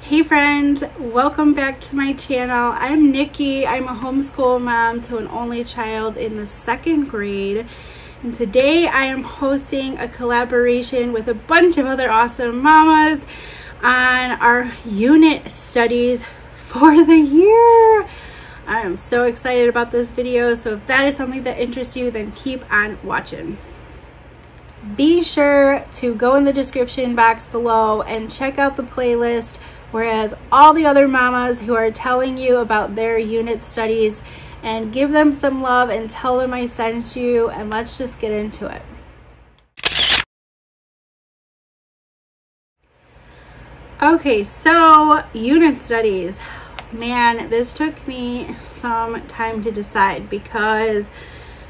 Hey friends, welcome back to my channel. I'm Nikki. I'm a homeschool mom to an only child in the 2nd grade. And today I am hosting a collaboration with a bunch of other awesome mamas on our unit studies for the year. I am so excited about this video, so if that is something that interests you, then keep on watching. Be sure to go in the description box below and check out the playlist, whereas all the other mamas who are telling you about their unit studies, and give them some love and tell them I sent you, and let's just get into it. Okay, so unit studies. Man, this took me some time to decide because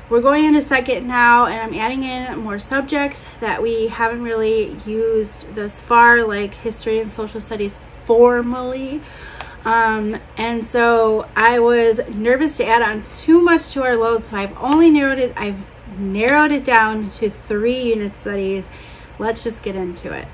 we're going into 2nd now, and I'm adding in more subjects that we haven't really used thus far, like history and social studies formally. And so I was nervous to add on too much to our load, so I've narrowed it down to 3 unit studies. Let's just get into it.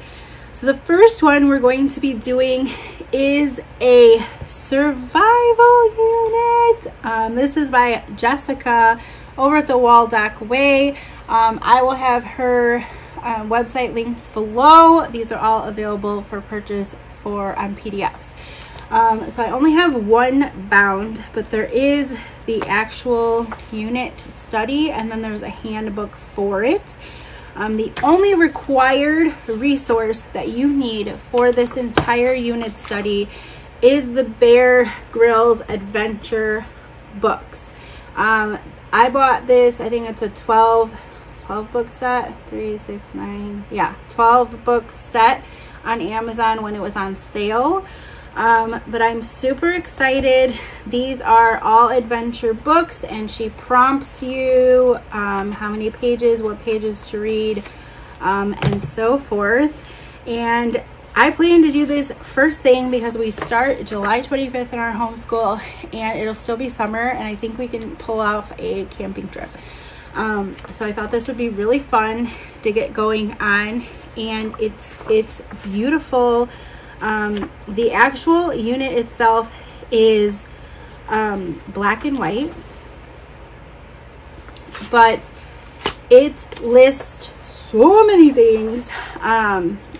So the first one we're going to be doing is a survival unit. This is by Jessica over at the Waldock Way. I will have her website linked below. These are all available for purchase on PDFs. So I only have one bound, but there is the actual unit study, and then there's a handbook for it. The only required resource that you need for this entire unit study is the Bear Grylls Adventure books. I bought this, I think it's a 12 book set, 3, 6, 9, yeah, 12 book set on Amazon when it was on sale. But I'm super excited. These are all adventure books, and she prompts you how many pages, what pages to read, and so forth. And I plan to do this first thing because we start July 25th in our homeschool, and it'll still be summer, and I think we can pull off a camping trip. So I thought this would be really fun to get going on, and it's beautiful. The actual unit itself is black and white, but it lists so many things.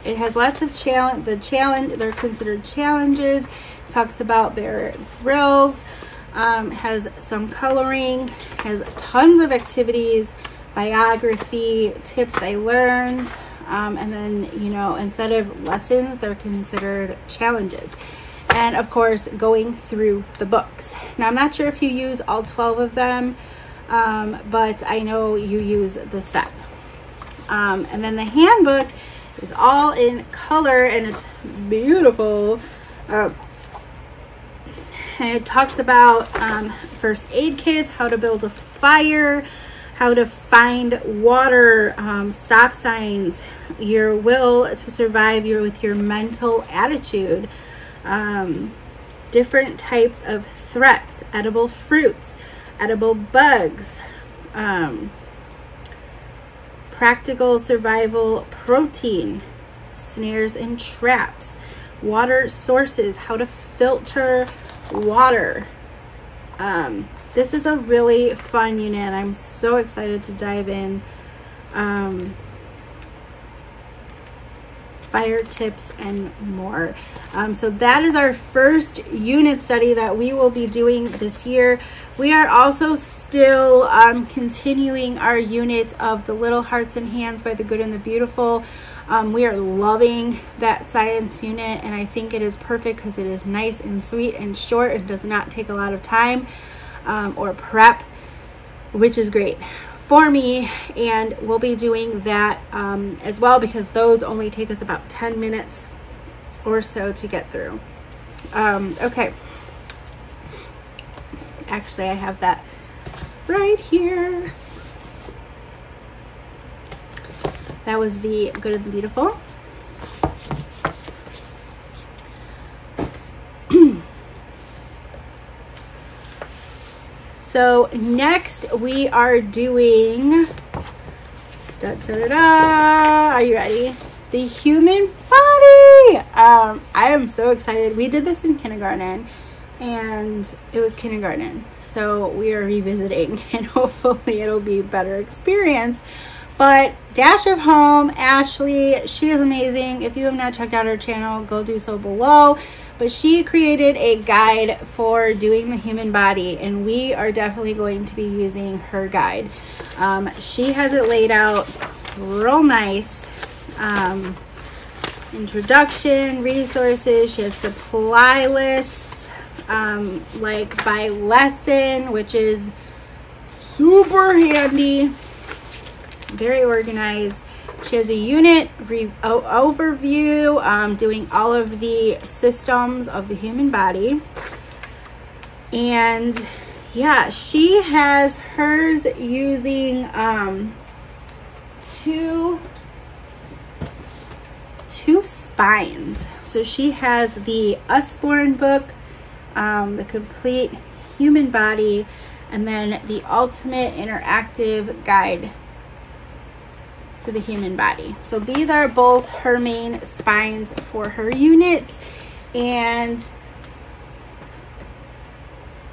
It has lots of they're considered challenges. Talks about Bear Grylls, has some coloring, has tons of activities, biography, tips I learned, and then, you know, instead of lessons, they're considered challenges. And of course, going through the books. Now, I'm not sure if you use all 12 of them, but I know you use the set. And then the handbook is all in color, and it's beautiful. And it talks about first aid kits, how to build a fire, how to find water, stop signs, your will to survive with your mental attitude, different types of threats, edible fruits, edible bugs, practical survival protein, snares and traps, water sources, how to filter water. This is a really fun unit, and I'm so excited to dive in. Fire tips and more. So that is our first unit study that we will be doing this year. We are also still continuing our unit of the Little Hearts and Hands by the Good and the Beautiful. We are loving that science unit, and I think it is perfect because it is nice and sweet and short. It does not take a lot of time or prep, which is great for me, and we'll be doing that as well, because those only take us about 10 minutes or so to get through. Okay, actually I have that right here. That was the Good and the Beautiful. So next we are doing, are you ready? The human body. Yay! I am so excited. We did this in kindergarten and it was kindergarten. So we are revisiting and hopefully it'll be a better experience. But Dash of Home, Ashlee, she is amazing. If you have not checked out her channel, go do so below. But she created a guide for doing the human body, and we are definitely going to be using her guide. She has it laid out real nice. Introduction, resources, she has supply lists, like by lesson, which is super handy, very organized. She has a unit overview, doing all of the systems of the human body. And yeah, she has hers using two spines. So she has the Usborne book, the complete human body, and then the ultimate interactive guide to the human body. So these are both her main spines for her unit, and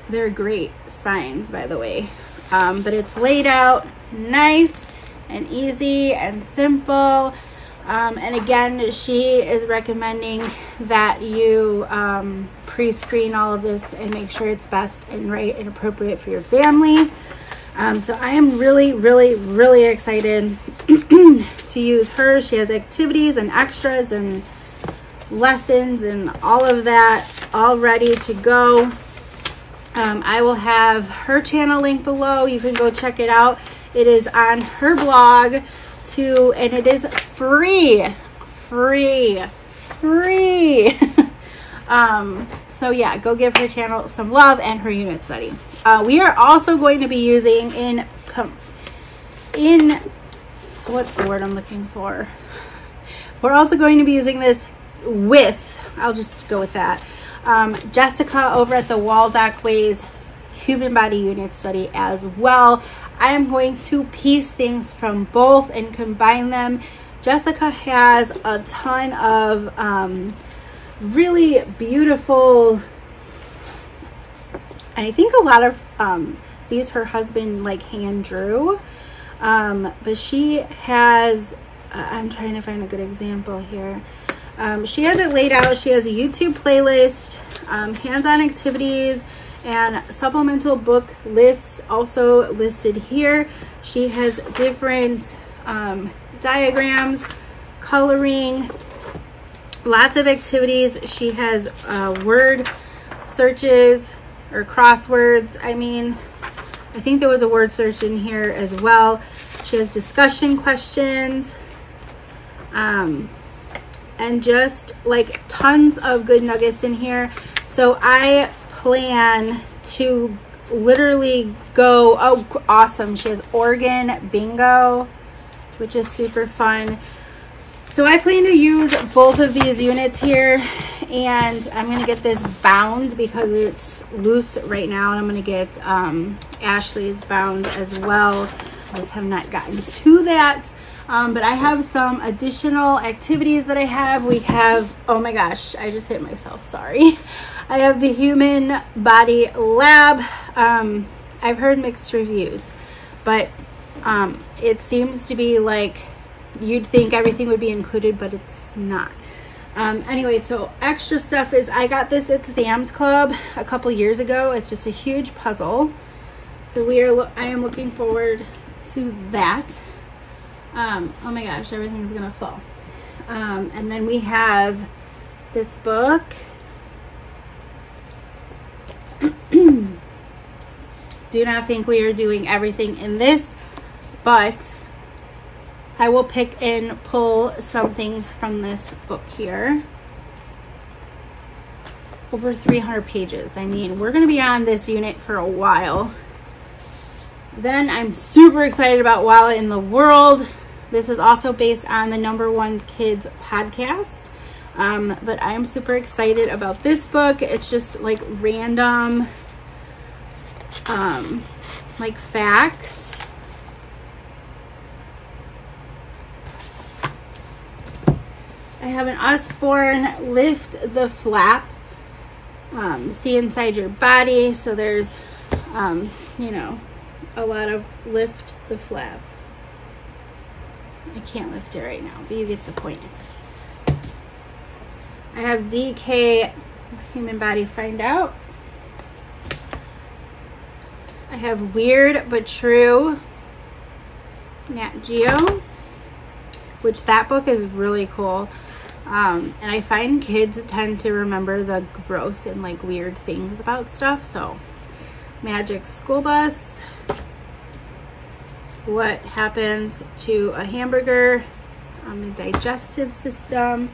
they're great spines, by the way. But it's laid out nice and easy and simple. And again, she is recommending that you pre-screen all of this and make sure it's best and right and appropriate for your family. So I am really excited to use her. She has activities and extras and lessons and all of that all ready to go. I will have her channel link below. You can go check it out. It is on her blog too, and it is free. So yeah, go give her channel some love and her unit study. We are also going to be using in what's the word I'm looking for? We're also going to be using this with, I'll just go with that, Jessica over at the Waldock Ways Human Body Unit Study as well. I am going to piece things from both and combine them. Jessica has a ton of really beautiful, and I think a lot of these her husband like hand drew, but she has, I'm trying to find a good example here. She has it laid out. She has a YouTube playlist, hands-on activities, and supplemental book lists also listed here. She has different diagrams, coloring, lots of activities. She has word searches or crosswords. I mean, I think there was a word search in here as well. She has discussion questions, and just like tons of good nuggets in here. So I plan to literally go, oh awesome, she has organ bingo, which is super fun. So I plan to use both of these units here, and I'm going to get this bound because it's loose right now, and I'm going to get Ashlee's bound as well. I just have not gotten to that. But I have some additional activities that I have. We have, oh my gosh, I just hit myself, sorry. I have the Human Body Lab. I've heard mixed reviews, but it seems to be like you'd think everything would be included, but it's not. Anyway, so extra stuff is, I got this at Sam's Club a couple years ago. It's just a huge puzzle. So I am looking forward to that. Oh my gosh, everything's gonna fall. And then we have this book. Do not think we are doing everything in this, but I will pick and pull some things from this book here. Over 300 pages. I mean, we're going to be on this unit for a while. Then I'm super excited about Wow in the World. This is also based on the Number One's Kids podcast. But I am super excited about this book. It's just like random like facts. I have an Usborne Lift the Flap. See inside your body. So there's, you know, a lot of lift the flaps. I can't lift it right now, but you get the point. I have DK Human Body Find Out. I have Weird But True Nat Geo, which that book is really cool. And I find kids tend to remember the gross and like weird things about stuff. So Magic School Bus, What Happens to a Hamburger, the digestive system,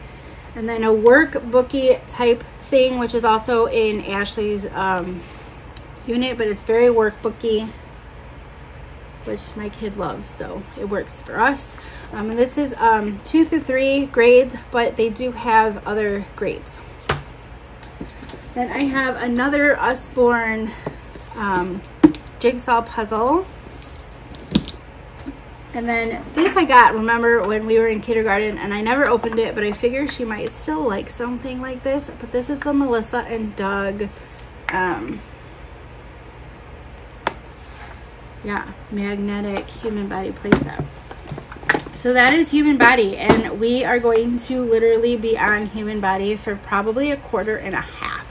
and then a workbooky type thing, which is also in Ashlee's unit, but it's very workbooky, which my kid loves, so it works for us. And this is 2 through 3 grades, but they do have other grades. Then I have another Usborne jigsaw puzzle. And then this I got, remember, when we were in kindergarten, and I never opened it, but I figure she might still like something like this. But this is the Melissa and Doug, yeah, magnetic human body playset. So that is human body, and we are going to literally be on human body for probably a quarter and a half.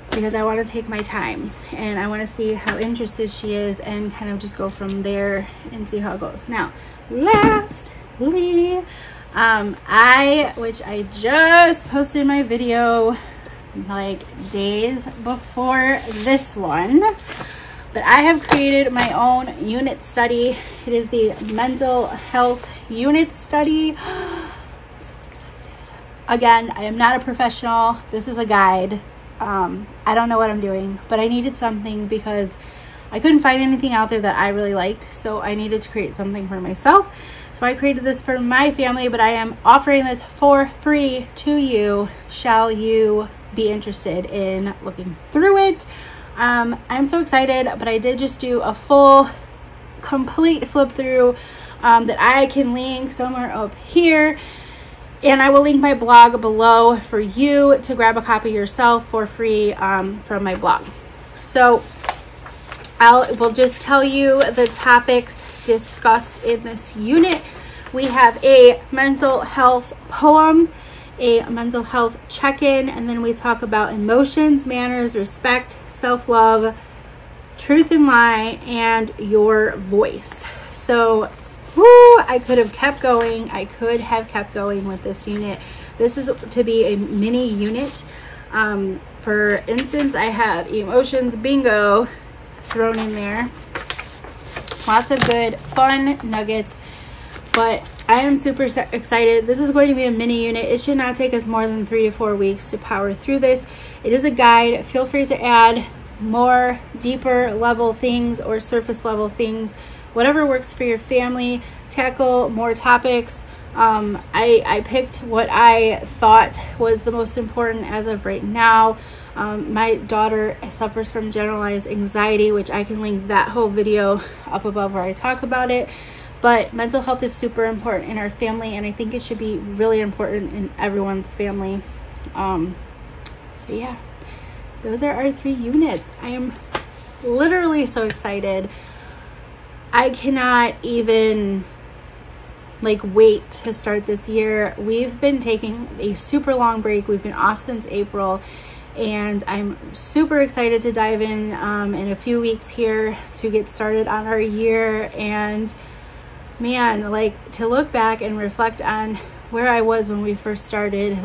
Because I want to take my time and I want to see how interested she is and kind of just go from there and see how it goes. Now, lastly, which I just posted my video like days before this one, but I have created my own unit study. It is the mental health unit study. I'm so excited. Again, I am not a professional. This is a guide. I don't know what I'm doing, but I needed something because I couldn't find anything out there that I really liked. So I needed to create something for myself. So I created this for my family, but I am offering this for free to you. Shall you be interested in looking through it? I'm so excited, but I did just do a full, complete flip through that I can link somewhere up here. And I will link my blog below for you to grab a copy yourself for free from my blog. So we'll just tell you the topics discussed in this unit. We have a mental health poem, a mental health check-in, and then we talk about emotions, manners, respect, self-love, truth and lie, and your voice. So I could have kept going. I could have kept going with this unit. This is to be a mini unit. For instance, I have emotions bingo thrown in there. Lots of good fun nuggets, but I am super excited. This is going to be a mini unit. It should not take us more than 3 to 4 weeks to power through this. It is a guide. Feel free to add more deeper level things or surface level things, whatever works for your family. Tackle more topics. I picked what I thought was the most important as of right now. My daughter suffers from generalized anxiety, which I can link that whole video up above where I talk about it. But mental health is super important in our family, and I think it should be really important in everyone's family. So yeah, those are our 3 units. I am literally so excited. I cannot even wait to start this year. We've been taking a super long break. We've been off since April, and I'm super excited to dive in a few weeks here to get started on our year. And man, to look back and reflect on where I was when we first started,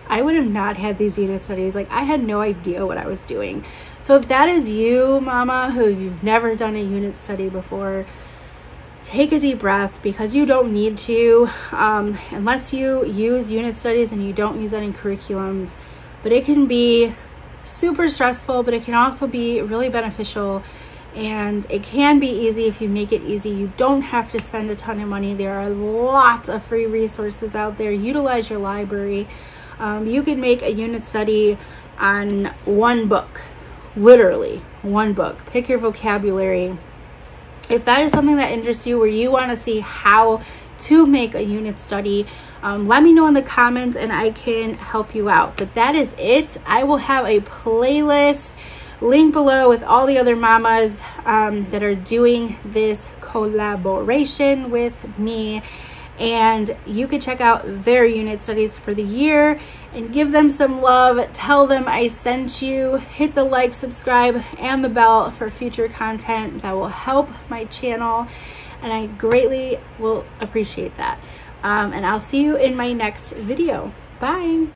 I would have not had these unit studies. I had no idea what I was doing. So if that is you, mama, who you've never done a unit study before, take a deep breath, because you don't need to, unless you use unit studies and you don't use any curriculums. But it can be super stressful, but it can also be really beneficial, and it can be easy if you make it easy. You don't have to spend a ton of money. There are lots of free resources out there. Utilize your library. You can make a unit study on one book, literally one book. Pick your vocabulary. If that is something that interests you, where you want to see how to make a unit study, let me know in the comments and I can help you out. But that is it. I will have a playlist link below with all the other mamas that are doing this collaboration with me, and you can check out their unit studies for the year and give them some love. Tell them I sent you. Hit the like, subscribe, and the bell for future content that will help my channel, and I greatly will appreciate that. And I'll see you in my next video. Bye.